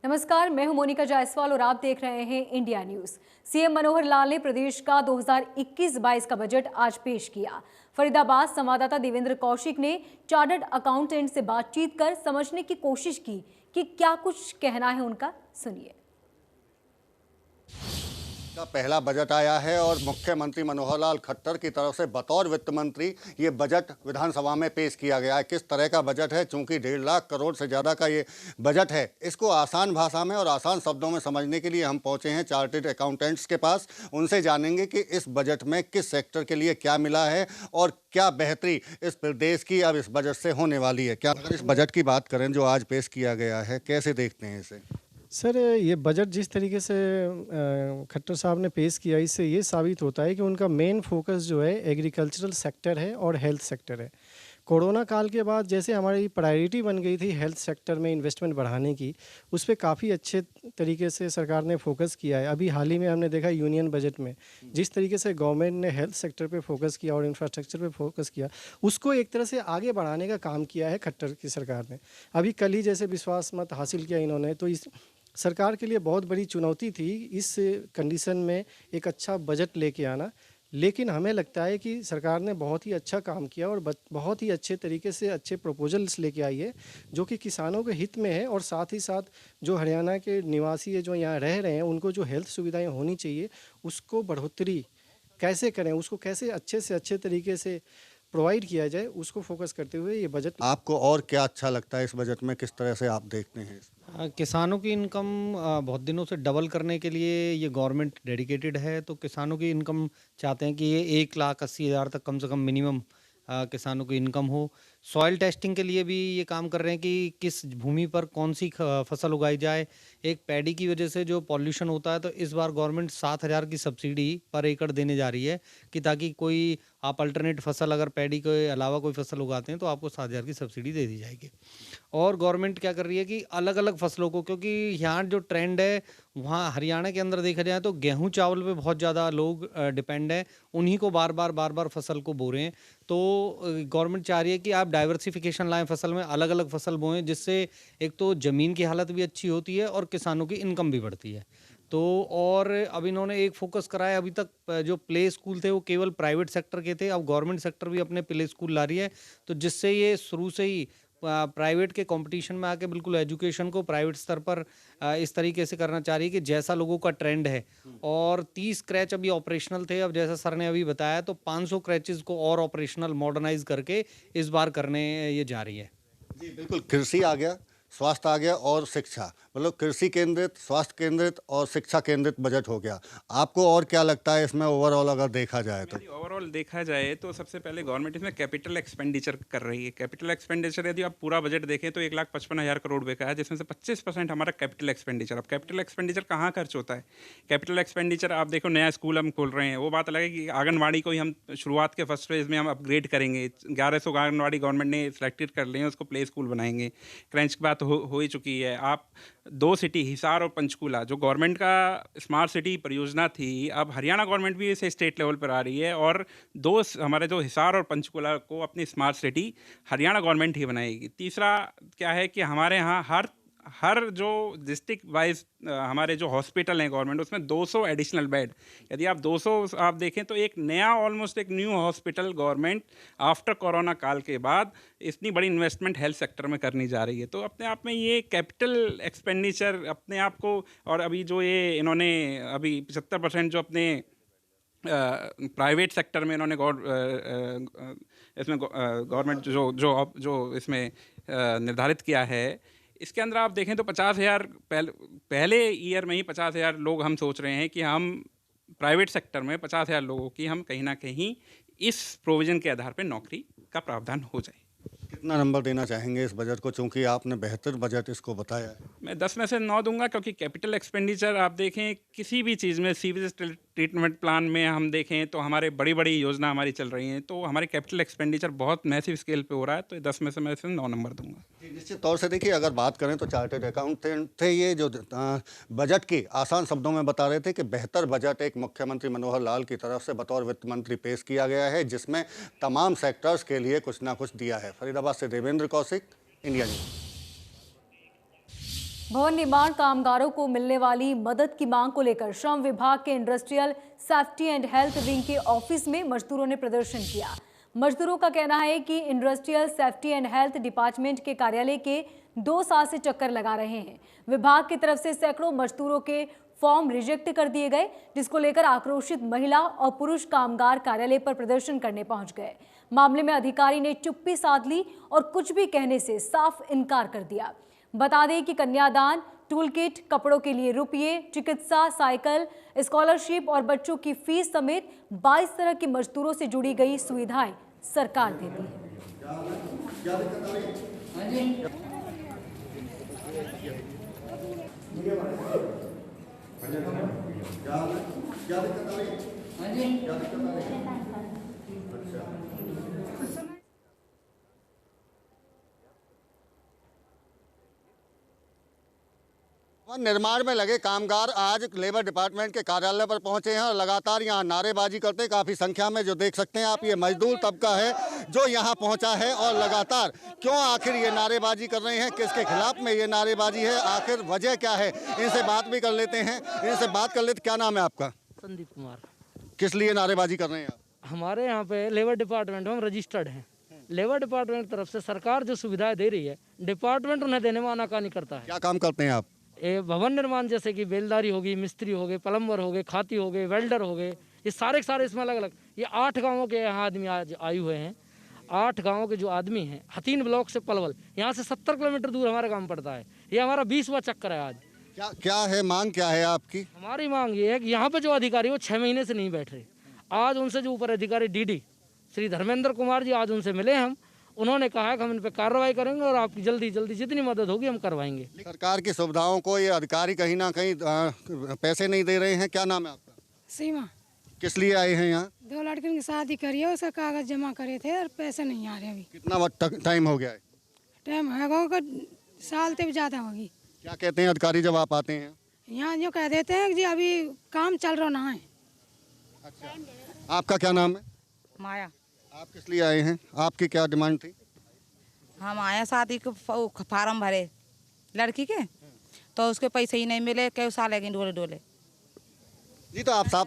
नमस्कार, मैं हूं मोनिका जायसवाल और आप देख रहे हैं India news. CM Manohar Lal ने प्रदेश का 2021-22 का बजट आज पेश किया। फरीदाबाद संवाददाता देवेंद्र कौशिक ने चार्टर्ड अकाउंटेंट से बातचीत कर समझने की कोशिश की कि क्या कुछ कहना है उनका। सुनिए। का पहला बजट आया है और मुख्यमंत्री मनोहर लाल खट्टर की तरफ से बतौर वित्त मंत्री ये बजट विधानसभा में पेश किया गया है। किस तरह का बजट है, चूंकि 1.5 लाख करोड़ से ज़्यादा का ये बजट है, इसको आसान भाषा में और आसान शब्दों में समझने के लिए हम पहुंचे हैं चार्टर्ड अकाउंटेंट्स के पास। उनसे जानेंगे कि इस बजट में किस सेक्टर के लिए क्या मिला है और क्या बेहतरी इस प्रदेश की अब इस बजट से होने वाली है। क्या अगर इस बजट की बात करें जो आज पेश किया गया है, कैसे देखते हैं इसे? सर, ये बजट जिस तरीके से खट्टर साहब ने पेश किया, इससे ये साबित होता है कि उनका मेन फोकस जो है एग्रीकल्चरल सेक्टर है और हेल्थ सेक्टर है। कोरोना काल के बाद जैसे हमारी प्रायोरिटी बन गई थी हेल्थ सेक्टर में इन्वेस्टमेंट बढ़ाने की, उस पर काफ़ी अच्छे तरीके से सरकार ने फोकस किया है। अभी हाल ही में हमने देखा यूनियन बजट में जिस तरीके से गवर्नमेंट ने हेल्थ सेक्टर पे फोकस किया और इंफ्रास्ट्रक्चर पे फोकस किया, उसको एक तरह से आगे बढ़ाने का काम किया है खट्टर की सरकार ने। अभी कल ही जैसे विश्वास मत हासिल किया इन्होंने, तो इस सरकार के लिए बहुत बड़ी चुनौती थी इस कंडीशन में एक अच्छा बजट लेके आना। लेकिन हमें लगता है कि सरकार ने बहुत ही अच्छा काम किया और बहुत ही अच्छे तरीके से अच्छे प्रपोजल्स लेके आई है जो कि किसानों के हित में है। और साथ ही साथ जो हरियाणा के निवासी है जो यहाँ रह रहे हैं, उनको जो हेल्थ सुविधाएं होनी चाहिए उसको बढ़ोतरी कैसे करें, उसको कैसे अच्छे से अच्छे तरीके से प्रोवाइड किया जाए, उसको फोकस करते हुए ये बजट। आपको और क्या अच्छा लगता है इस बजट में, किस तरह से आप देखते हैं? किसानों की इनकम बहुत दिनों से डबल करने के लिए ये गवर्नमेंट डेडिकेटेड है। तो किसानों की इनकम चाहते हैं कि ये 1,80,000 तक कम से कम मिनिमम किसानों की इनकम हो। सॉइल टेस्टिंग के लिए भी ये काम कर रहे हैं कि किस भूमि पर कौन सी फसल उगाई जाए। एक पैडी की वजह से जो पॉल्यूशन होता है, तो इस बार गवर्नमेंट 7,000 की सब्सिडी पर एकड़ देने जा रही है कि ताकि कोई आप अल्टरनेट फसल अगर पैडी के अलावा कोई फसल उगाते हैं तो आपको 7,000 की सब्सिडी दे दी जाएगी। और गवर्नमेंट क्या कर रही है कि अलग-अलग फसलों को, क्योंकि यहाँ जो ट्रेंड है वहाँ हरियाणा के अंदर देखा जाए तो गेहूँ चावल पे बहुत ज़्यादा लोग डिपेंड हैं, उन्हीं को बार-बार फसल को बो रहे हैं। तो गवर्नमेंट चाह रही है कि आप डाइवर्सिफिकेशन लाएँ फसल में, अलग-अलग फसल बोएँ, जिससे एक तो ज़मीन की हालत भी अच्छी होती है और किसानों की इनकम भी बढ़ती है। तो और अब इन्होंने एक फोकस करा है, अभी तक जो प्ले स्कूल थे वो केवल प्राइवेट सेक्टर के थे, अब गवर्नमेंट सेक्टर भी अपने प्ले स्कूल ला रही है। तो जिससे ये शुरू से ही प्राइवेट के कंपटीशन में आके बिल्कुल एजुकेशन को प्राइवेट स्तर पर इस तरीके से करना चाह रही है कि जैसा लोगों का ट्रेंड है। और 30 क्रैच अभी ऑपरेशनल थे, अब जैसा सर ने अभी बताया तो 500 क्रैचेस को और ऑपरेशनल मॉडर्नाइज करके इस बार करने ये जा रही है। जी बिल्कुल, कृषि आ गया, स्वास्थ्य आ गया और शिक्षा, मतलब कृषि केंद्रित, स्वास्थ्य केंद्रित और शिक्षा केंद्रित बजट हो गया। आपको और क्या लगता है इसमें ओवरऑल अगर देखा जाए तो? ओवरऑल देखा जाए तो सबसे पहले गवर्नमेंट इसमें कैपिटल एक्सपेंडिचर कर रही है। कैपिटल एक्सपेंडिचर यदि आप पूरा बजट देखें तो 1,55,000 करोड़ रुपए का है, जिसमें से 25% हमारा कैपिटल एक्सपेंडिचर। अब कैपिटल एक्सपेंडिचर कहाँ खर्च होता है? कैपिटल एक्सपेंडिचर आप देखो, नया स्कूल हम खोल रहे हैं, वो बात अलग है कि आंगनबाड़ी को ही हम शुरुआत के फर्स्ट फेज में हम अपग्रेड करेंगे। 1100 आंगनबाड़ी गवर्नमेंट ने सिलेक्टेड कर लिए हैं, उसको प्ले स्कूल बनाएंगे। क्रंच की बात हो ही चुकी है। आप 2 सिटी हिसार और पंचकूला जो गवर्नमेंट का स्मार्ट सिटी परियोजना थी, अब हरियाणा गवर्नमेंट भी इसे स्टेट लेवल पर आ रही है और हमारे जो हिसार और पंचकूला को अपनी स्मार्ट सिटी हरियाणा गवर्नमेंट ही बनाएगी। तीसरा क्या है कि हमारे यहाँ हर हर जो डिस्ट्रिक्ट वाइज हमारे जो हॉस्पिटल हैं गवर्नमेंट, उसमें 200 एडिशनल बेड, यदि आप 200 आप देखें तो एक नया ऑलमोस्ट एक new hospital government after corona काल के बाद इतनी बड़ी इन्वेस्टमेंट हेल्थ सेक्टर में करनी जा रही है। तो अपने आप में ये कैपिटल एक्सपेंडिचर अपने आप को, और अभी जो ये इन्होंने अभी 75% जो अपने प्राइवेट सेक्टर में इन्होंने इसमें गवर्नमेंट जो इसमें निर्धारित किया है, इसके अंदर आप देखें तो 50,000 पहले ईयर में ही 50,000 लोग हम सोच रहे हैं कि हम प्राइवेट सेक्टर में 50,000 लोगों की हम कहीं ना कहीं इस प्रोविज़न के आधार पर नौकरी का प्रावधान हो जाए। कितना नंबर देना चाहेंगे इस बजट को, चूंकि आपने बेहतर बजट इसको बताया है? मैं 10 में से 9 दूंगा, क्योंकि कैपिटल एक्सपेंडिचर आप देखें किसी भी चीज़ में, सीवेज ट्रीटमेंट प्लान में हम देखें तो हमारे बड़ी बड़ी योजना हमारी चल रही हैं, तो हमारे कैपिटल एक्सपेंडिचर बहुत मैसिव स्केल पे हो रहा है। तो 10 में से मैं इसे 9 नंबर दूंगा। निश्चित तौर से देखिए, अगर बात करें तो चार्टर्ड अकाउंटेंट थे ये जो बजट की आसान शब्दों में बता रहे थे कि बेहतर बजट एक मुख्यमंत्री मनोहर लाल की तरफ से बतौर वित्त मंत्री पेश किया गया है, जिसमें तमाम सेक्टर्स के लिए कुछ ना कुछ दिया है। फरीदाबाद से देवेंद्र कौशिक, इंडिया न्यूज। भवन निर्माण कामगारों को मिलने वाली मदद की मांग को लेकर श्रम विभाग के industrial safety and health wing के ऑफिस में मजदूरों ने प्रदर्शन किया। मजदूरों का कहना है कि industrial safety and health department के कार्यालय के 2 साल से चक्कर लगा रहे हैं। विभाग की तरफ से सैकड़ों मजदूरों के फॉर्म रिजेक्ट कर दिए गए, जिसको लेकर आक्रोशित महिला और पुरुष कामगार कार्यालय पर प्रदर्शन करने पहुंच गए। मामले में अधिकारी ने चुप्पी साध ली और कुछ भी कहने से साफ इनकार कर दिया। बता दें कि कन्यादान, टूल किट, कपड़ों के लिए रुपये, चिकित्सा, साइकिल, स्कॉलरशिप और बच्चों की फीस समेत 22 तरह की मजदूरों से जुड़ी गई सुविधाएं सरकार देती है। भवन निर्माण में लगे कामगार आज लेबर डिपार्टमेंट के कार्यालय पर पहुंचे हैं और लगातार यहां नारेबाजी करते हैं। काफ़ी संख्या में जो देख सकते हैं आप, ये मजदूर तबका है जो यहां पहुंचा है और लगातार क्यों आखिर ये नारेबाजी कर रहे हैं, किसके खिलाफ में ये नारेबाजी है, आखिर वजह क्या है, इनसे बात भी कर लेते हैं। इनसे बात कर लेते। क्या नाम है आपका? संदीप कुमार। किस लिए नारेबाजी कर रहे हैं आप? हमारे यहाँ पे लेबर डिपार्टमेंट में हम रजिस्टर्ड हैं। लेबर डिपार्टमेंट की तरफ से सरकार जो सुविधाएं दे रही है, डिपार्टमेंट उन्हें देने में आनाकानी करता है। क्या काम करते हैं आप? ये भवन निर्माण जैसे कि बेलदारी होगी, मिस्त्री हो गए, प्लम्बर हो गए, खाती हो गए, वेल्डर हो गए, ये सारे के सारे इसमें अलग अलग। ये 8 गाँवों के यहाँ आदमी आज आए हुए हैं। 8 गाँवों के जो आदमी हैं, हथीन ब्लॉक से पलवल, यहाँ से 70 किलोमीटर दूर हमारा गाँव पड़ता है। ये हमारा 20वां चक्कर है आज। क्या है मांग, क्या है आपकी? हमारी मांग ये है कि यहाँ पे जो अधिकारी वो 6 महीने से नहीं बैठ रहे। आज उनसे जो ऊपर अधिकारी डीडी श्री धर्मेंद्र कुमार जी, आज उनसे मिले हम। उन्होंने कहा है कि हम इन पर कार्रवाई करेंगे और आपकी जल्दी जल्दी जितनी मदद होगी हम करवाएंगे। सरकार की सुविधाओं को ये अधिकारी कहीं ना कहीं पैसे नहीं दे रहे हैं। क्या नाम है आपका? सीमा। किस लिए आए हैं यहाँ? 2 लड़कियों की शादी करी है, उसका कागज जमा करे थे और पैसे नहीं आ रहे अभी। कितना टाइम हो गया है? टाइम है साल से भी ज़्यादा होगी। क्या कहते हैं अधिकारी जब आप आते हैं? यहाँ जो कह देते हैं कि जी अभी काम चल रहा ना है। अच्छा, आपका क्या नाम है? माया। आप किस लिए आए हैं? आपकी क्या डिमांड थी? हम आए शादी के फार्म भरे लड़की के, तो उसके पैसे ही नहीं मिले। कई साल लगे डोले डोले। जी, तो आप साफ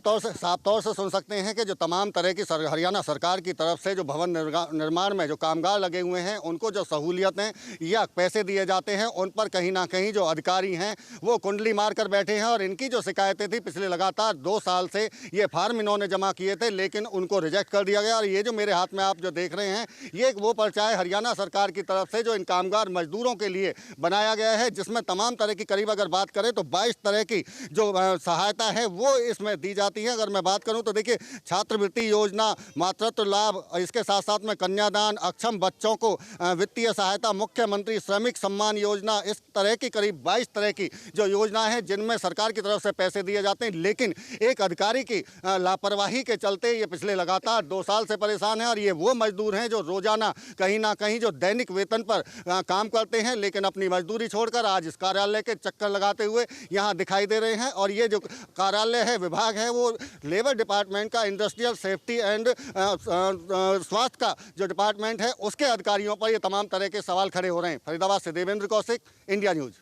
तौर से सुन सकते हैं कि जो तमाम तरह की हरियाणा सरकार की तरफ से जो भवन निर्माण में जो कामगार लगे हुए हैं, उनको जो सहूलियतें या पैसे दिए जाते हैं, उन पर कहीं ना कहीं जो अधिकारी हैं वो कुंडली मार कर बैठे हैं। और इनकी जो शिकायतें थी पिछले लगातार 2 साल से, ये फार्म इन्होंने जमा किए थे लेकिन उनको रिजेक्ट कर दिया गया। और ये जो मेरे हाथ में आप जो देख रहे हैं, ये वो पर्चा है हरियाणा सरकार की तरफ से जो इन कामगार मजदूरों के लिए बनाया गया है, जिसमें तमाम तरह की, करीब अगर बात करें तो 22 तरह की जो सहायता है वो इसमें दी जाती है। अगर मैं बात करूं तो देखिए, छात्रवृत्ति योजना, मातृत्व लाभ, इसके साथ साथ में कन्यादान, अक्षम बच्चों को वित्तीय सहायता, मुख्यमंत्री श्रमिक सम्मान योजना, इस तरह की करीब 22 तरह की जो योजना है जिनमें सरकार की तरफ से पैसे दिए जाते हैं। लेकिन एक अधिकारी की लापरवाही के चलते ये पिछले लगातार 2 साल से परेशान है। और ये वो मजदूर हैं जो रोजाना कहीं ना कहीं जो दैनिक वेतन पर काम करते हैं, लेकिन अपनी मजदूरी छोड़कर आज इस कार्यालय के चक्कर लगाते हुए यहाँ दिखाई दे रहे हैं। और ये जो कार्यालय है, विभाग है, वो लेबर डिपार्टमेंट का, इंडस्ट्रियल सेफ्टी एंड स्वास्थ्य का जो डिपार्टमेंट है, उसके अधिकारियों पर ये तमाम तरह के सवाल खड़े हो रहे हैं। फरीदाबाद से Devendra Kaushik, India news.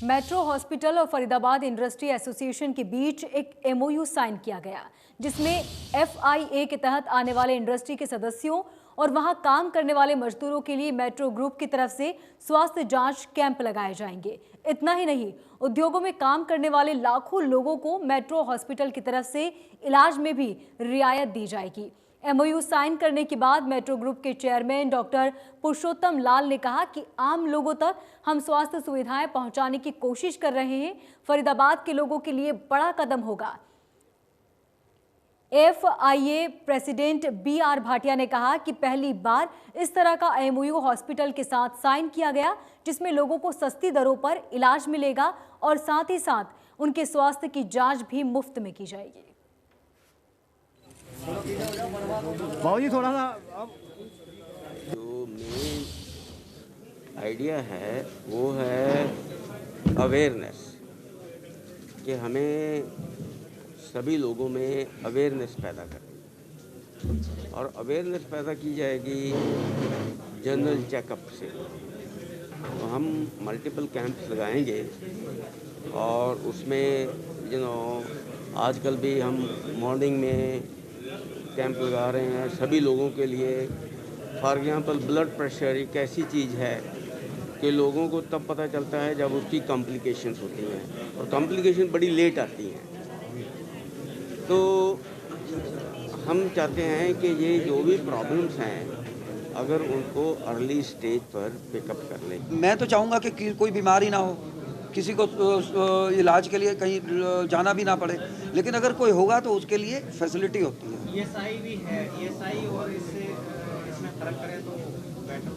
Metro hospital और फरीदाबाद इंडस्ट्री एसोसिएशन के बीच एक एमओयू साइन किया गया, जिसमें एफआईए के तहत आने वाले इंडस्ट्री के सदस्यों और वहां काम करने वाले मजदूरों के लिए मेट्रो ग्रुप की तरफ से स्वास्थ्य जांच कैंप लगाए जाएंगे। इतना ही नहीं, उद्योगों में काम करने वाले लाखों लोगों को मेट्रो हॉस्पिटल की तरफ से इलाज में भी रियायत दी जाएगी। एमओयू साइन करने के बाद मेट्रो ग्रुप के चेयरमैन डॉक्टर पुरुषोत्तम लाल ने कहा कि आम लोगों तक हम स्वास्थ्य सुविधाएं पहुंचाने की कोशिश कर रहे हैं। फरीदाबाद के लोगों के लिए बड़ा कदम होगा। एफआईए प्रेसिडेंट बीआर भाटिया ने कहा कि पहली बार इस तरह का एमओयू हॉस्पिटल के साथ साइन किया गया, जिसमें लोगों को सस्ती दरों पर इलाज मिलेगा और साथ ही साथ उनके स्वास्थ्य की जांच भी मुफ्त में की जाएगी। बाबूजी थोड़ा सा जो मेन आइडिया है वो है अवेयरनेस, कि हमें सभी लोगों में अवेयरनेस पैदा करनी, और अवेयरनेस पैदा की जाएगी जनरल चेकअप से। तो हम मल्टीपल कैंप्स लगाएंगे और उसमें आजकल भी हम मॉर्निंग में कैंप लगा रहे हैं सभी लोगों के लिए। फॉर एग्जांपल ब्लड प्रेशर एक ऐसी चीज़ है कि लोगों को तब पता चलता है जब उसकी कॉम्प्लिकेशंस होती हैं, और कॉम्प्लिकेशन बड़ी लेट आती हैं। तो हम चाहते हैं कि ये जो भी प्रॉब्लम्स हैं अगर उनको अर्ली स्टेज पर पिकअप कर लें। मैं तो चाहूँगा कि कोई बीमारी ना हो, किसी को इलाज के लिए कहीं जाना भी ना पड़े, लेकिन अगर कोई होगा तो उसके लिए फैसिलिटी होती है। ESI भी है, ESI और इसमें फर्क करें तो बेटर।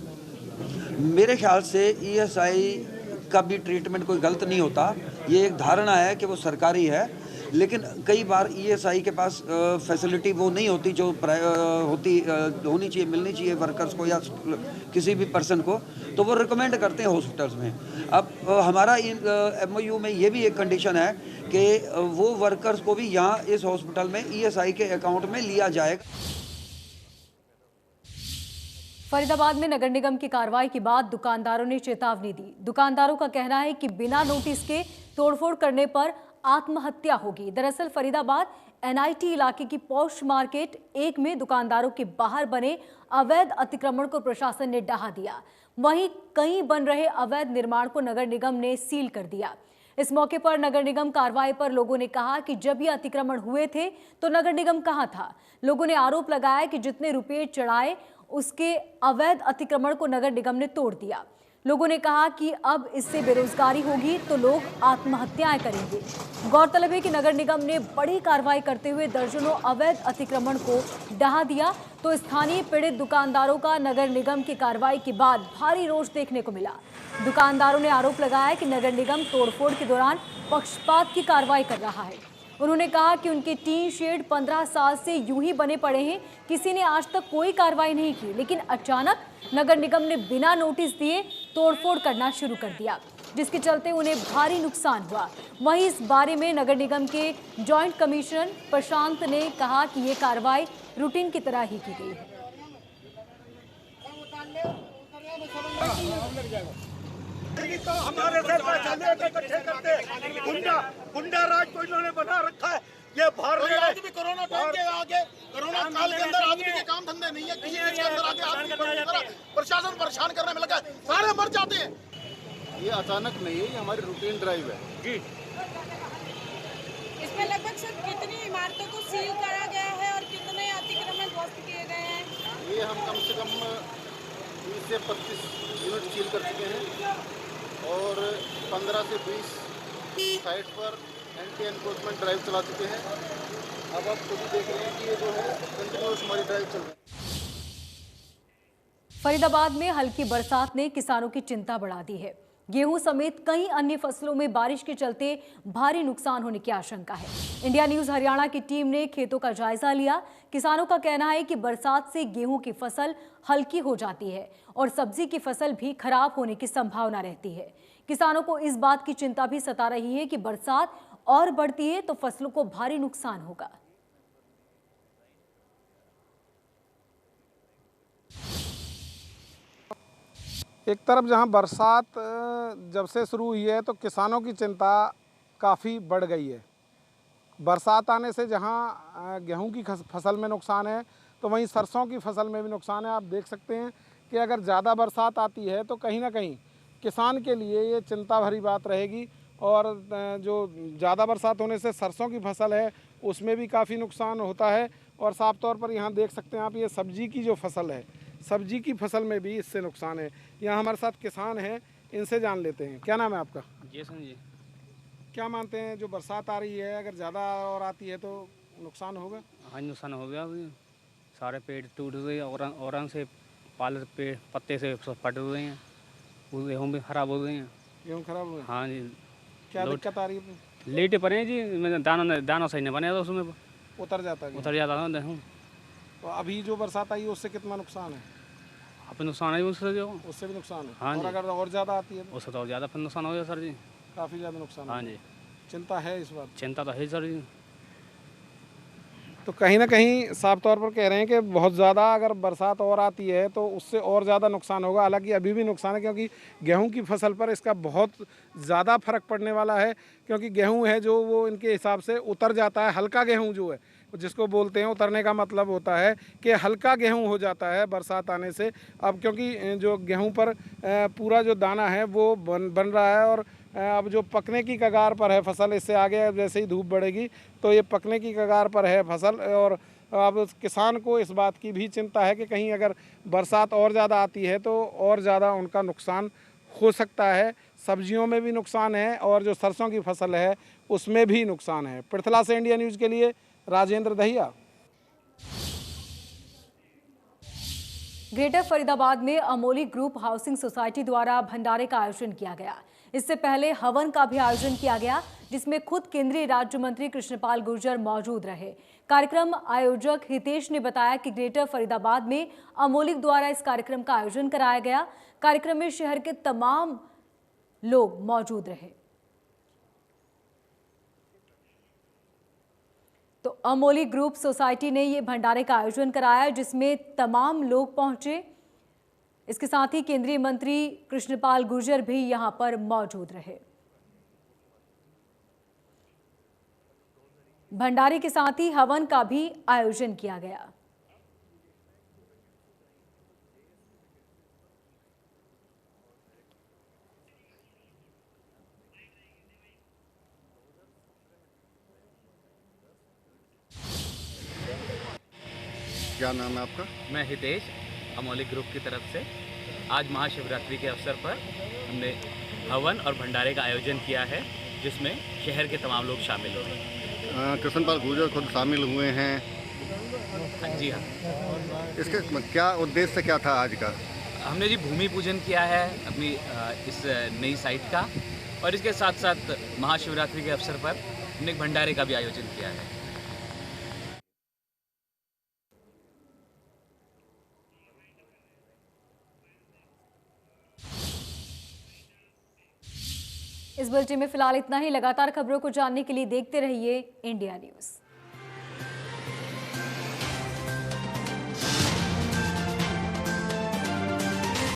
मेरे ख्याल से ESI का भी ट्रीटमेंट कोई गलत नहीं होता। ये एक धारणा है कि वो सरकारी है, लेकिन कई बार ESI के पास फैसिलिटी वो नहीं होती जो होनी चाहिए, मिलनी चाहिए वर्कर्स को या किसी भी पर्सन को, तो वो रिकमेंड करते हैं हॉस्पिटल्स में। अब हमारा MOU में ये भी एक कंडीशन है कि वो वर्कर्स को भी यहाँ इस हॉस्पिटल में ESI के अकाउंट में लिया जाएगा। फरीदाबाद में नगर निगम की कार्रवाई के बाद दुकानदारों ने चेतावनी दी। दुकानदारों का कहना है कि बिना नोटिस के तोड़फोड़ करने पर आत्महत्या होगी। दरअसल फरीदाबाद NIT इलाके की पॉश मार्केट 1 में दुकानदारों के बाहर बने अवैध अतिक्रमण को प्रशासन ने ढहा दिया। वहीं कहीं बन रहे अवैध निर्माण को नगर निगम ने सील कर दिया। इस मौके पर नगर निगम कार्रवाई पर लोगों ने कहा कि जब ये अतिक्रमण हुए थे तो नगर निगम कहां था। लोगों ने आरोप लगाया कि जितने रुपए चढ़ाए उसके अवैध अतिक्रमण को नगर निगम ने तोड़ दिया। लोगों ने कहा कि अब इससे बेरोजगारी होगी तो लोग आत्महत्याएं करेंगे। गौरतलब है कि नगर निगम ने बड़ी कार्रवाई करते हुए दर्जनों अवैध अतिक्रमण को ढहा दिया। तो स्थानीय पीड़ित दुकानदारों का नगर निगम की कार्रवाई के बाद भारी रोष देखने को मिला। दुकानदारों ने आरोप लगाया कि नगर निगम तोड़फोड़ के दौरान पक्षपात की कार्रवाई कर रहा है। उन्होंने कहा कि उनके टीन शेड 15 साल से यूं ही बने पड़े हैं, किसी ने आज तक कोई कार्रवाई नहीं की, लेकिन अचानक नगर निगम ने बिना नोटिस दिए तोड़फोड़ करना शुरू कर दिया, जिसके चलते उन्हें भारी नुकसान हुआ। वहीं इस बारे में नगर निगम के जॉइंट कमिश्नर प्रशांत ने कहा कि ये कार्रवाई रूटीन की तरह ही की गई है। तो हमारे से पैसे इकट्ठे करते गुंडा राज को इन्होंने बना रखा है। ये आदमी कोरोना टाइम के आगे, कोरोना काल के अंदर आदमी के काम धंधे नहीं है, किसी चीज के अंदर आगे आदमी प्रशासन परेशान करने में लगा है, सारे मर जाते हैं। ये अचानक नहीं है, ये हमारी रूटीन ड्राइव है जी। इसमें लगभग सर कितनी इमारतों को सील करा गया है और कितने अतिक्रमण ध्वस्त किए गए हैं? ये हम कम से कम 20 से 25 यूनिट सील कर चुके हैं और 15 से 20 साइट पर एंटी एनफोर्समेंट ड्राइव चला चुके हैं। अब आप खुद देख रहे हैं कि ये जो है कंटिन्यूअस हमारी ड्राइव चल रही है। फरीदाबाद में हल्की बरसात ने किसानों की चिंता बढ़ा दी है। गेहूं समेत कई अन्य फसलों में बारिश के चलते भारी नुकसान होने की आशंका है। इंडिया न्यूज हरियाणा की टीम ने खेतों का जायजा लिया। किसानों का कहना है कि बरसात से गेहूं की फसल हल्की हो जाती है और सब्जी की फसल भी खराब होने की संभावना रहती है। किसानों को इस बात की चिंता भी सता रही है कि बरसात और बढ़ती है तो फसलों को भारी नुकसान होगा। एक तरफ जहां बरसात जब से शुरू हुई है तो किसानों की चिंता काफ़ी बढ़ गई है। बरसात आने से जहां गेहूं की फसल में नुकसान है तो वहीं सरसों की फसल में भी नुकसान है। आप देख सकते हैं कि अगर ज़्यादा बरसात आती है तो कहीं ना कहीं किसान के लिए ये चिंता भरी बात रहेगी और जो ज़्यादा बरसात होने से सरसों की फसल है उसमें भी काफ़ी नुकसान होता है। और साफ तौर पर यहाँ देख सकते हैं आप, ये सब्जी की जो फसल है, सब्जी की फसल में भी इससे नुकसान है। यहाँ हमारे साथ किसान हैं, इनसे जान लेते हैं। क्या नाम है आपका? जैसन जी। क्या मानते हैं जो बरसात आ रही है अगर ज़्यादा और आती है तो नुकसान होगा? हाँ, नुकसान हो गया। अभी सारे पेड़ टूट गए और से पाल पेड़ पत्ते से फट गए हैं, गेहूँ भी खराब हो गए हैं। गेहूँ खराब हुए? हाँ जी। क्या दिक्कत आ रही है? लेटे पड़े हैं जी, दाना सही नहीं बने तो उसमें उतर जाता है। गेहूँ। तो अभी जो बरसात आई है उससे कितना नुकसान है? अब नुकसान है उससे भी नुकसान है। हाँ, और अगर और ज़्यादा आती है उससे तो और ज़्यादा फिर नुकसान हो गया सर जी। काफ़ी ज़्यादा नुकसान। हाँ जी, चिंता है इस बात? चिंता तो है सर जी। तो कहीं ना कहीं साफ तौर पर कह रहे हैं कि बहुत ज़्यादा अगर बरसात और आती है तो उससे और ज़्यादा नुकसान होगा। हालांकि अभी भी नुकसान है, क्योंकि गेहूं की फसल पर इसका बहुत ज़्यादा फर्क पड़ने वाला है, क्योंकि गेहूं है जो वो इनके हिसाब से उतर जाता है। हल्का गेहूं जो है, जिसको बोलते हैं, उतरने का मतलब होता है कि हल्का गेहूं हो जाता है बरसात आने से। अब क्योंकि जो गेहूं पर पूरा जो दाना है वो बन रहा है और अब जो पकने की कगार पर है फसल, इससे आगे जैसे ही धूप बढ़ेगी तो ये पकने की कगार पर है फसल। और अब किसान को इस बात की भी चिंता है कि कहीं अगर बरसात और ज़्यादा आती है तो और ज़्यादा उनका नुकसान हो सकता है। सब्जियों में भी नुकसान है और जो सरसों की फसल है उसमें भी नुकसान है। पृथला से इंडिया न्यूज़ के लिए राजेंद्र दहिया। ग्रेटर फरीदाबाद में अमोली ग्रुप हाउसिंग सोसाइटी द्वारा भंडारे का आयोजन किया गया। इससे पहले हवन का भी आयोजन किया गया, जिसमें खुद केंद्रीय राज्य मंत्री कृष्णपाल गुर्जर मौजूद रहे। कार्यक्रम आयोजक हितेश ने बताया कि ग्रेटर फरीदाबाद में अमोली द्वारा इस कार्यक्रम का आयोजन कराया गया। कार्यक्रम में शहर के तमाम लोग मौजूद रहे। तो अमोली ग्रुप सोसाइटी ने ये भंडारे का आयोजन कराया, जिसमें तमाम लोग पहुंचे। इसके साथ ही केंद्रीय मंत्री कृष्णपाल गुर्जर भी यहां पर मौजूद रहे। भंडारे के साथ ही हवन का भी आयोजन किया गया। क्या नाम है आपका? मैं हितेश, अमोली ग्रुप की तरफ से। आज महाशिवरात्रि के अवसर पर हमने हवन और भंडारे का आयोजन किया है, जिसमें शहर के तमाम लोग शामिल हुए। कृष्णपाल गुर्जर खुद शामिल हुए हैं। हाँ जी हाँ। इसके क्या उद्देश्य क्या था आज का? हमने जी भूमि पूजन किया है अपनी इस नई साइट का, और इसके साथ साथ महाशिवरात्रि के अवसर पर हमने एक भंडारे का भी आयोजन किया है। इस बुलेटिन में फिलहाल इतना ही। लगातार खबरों को जानने के लिए देखते रहिए इंडिया न्यूज़।